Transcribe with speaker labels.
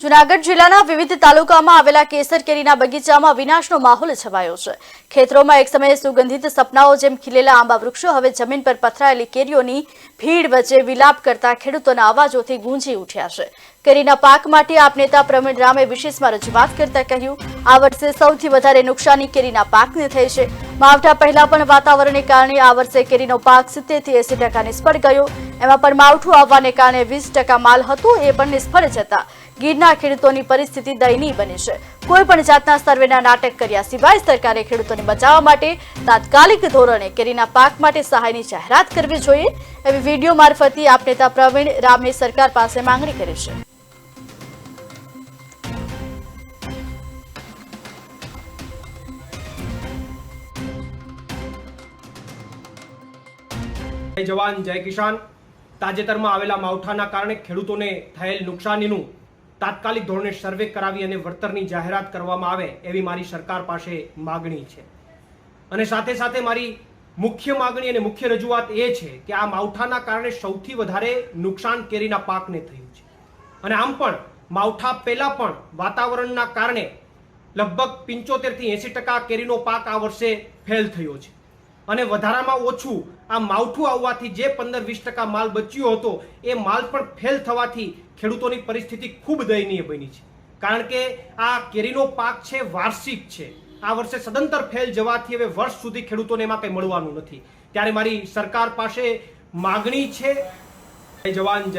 Speaker 1: જૂનાગઢ જિલ્લાના વિવિધ તાલુકામાં આવેલા કેસર કેરીના બગીચામાં વિનાશનો માહોલ છવાયો છે। ખેતરોમાં એક સમયે સુગંધિત સપનાઓ જેમ ખીલેલા આંબા વૃક્ષો હવે જમીન પર પથરાયેલી કેરીઓની ભીડ વચ્ચે વિલાપ કરતા ખેડૂતોના અવાજોથી ગૂંજી ઉઠ્યા છે। કેરીના પાક માટે આપ નેતા પ્રવીણ રામે વિશેષમાં રજૂઆત કરતા કહ્યું, આ વર્ષે સૌથી વધારે નુકસાની કેરીના પાકને થઈ છે। માવઠા પહેલા પણ વાતાવરણને કારણે આ વર્ષે કેરીનો પાક 70 થી 80% નિષ્ફળ ગયો। એમાં પણ માવઠું આવવાને કારણે 20% માલ હતો એ પણ નિષ્ફળ જતા ગીરના ખેડૂતોની પરિસ્થિતિ દયનીય બની છે। કોઈ પણ જાતના સર્વેના નાટક કર્યા સિવાય સરકારે ખેડૂતોને બચાવવા માટે તાત્કાલિક ધોરણે કેરીના પાક માટે સહાયની જાહેરાત કરવી જોઈએ એવી વિડીયો મારફતે આપ નેતા પ્રવીણ રામે સરકાર પાસે માંગણી કરી છે।
Speaker 2: જય જવાન જય કિસાન। તાજેતરમાં આવેલા માવઠાના કારણે ખેડૂતોને થયેલ નુકસાનીનું તાત્કાલિક ધોરણે સર્વે કરાવી અને વળતરની જાહેરાત કરવામાં આવે એવી મારી સરકાર પાસે માગણી છે। અને સાથે સાથે મારી મુખ્ય માગણી અને મુખ્ય રજૂઆત એ છે કે આ માવઠાના કારણે સૌથી વધારે નુકસાન કેરીના પાકને થયું છે। અને આમ પણ માવઠા પહેલા પણ વાતાવરણના કારણે લગભગ 75 થી 80% કેરીનો પાક આ વર્ષે ફેલ થયો છે। અને વધારામાં ઓછું આ માવઠું આવવાથી જે 15-20% માલ બચ્યો હતો એ માલ પણ ફેલ થવાથી ખેડૂતોની પરિસ્થિતિ ખૂબ દયનીય બની છે। કારણ કે આ કેરીનો પાક છે વાર્ષિક છે, આ વર્ષે સદંતર ફેલ જવાથી હવે વર્ષ સુધી ખેડૂતોને એમાં કંઈ મળવાનું નથી। ત્યારે મારી સરકાર પાસે માગણી છે, જય જવાન જય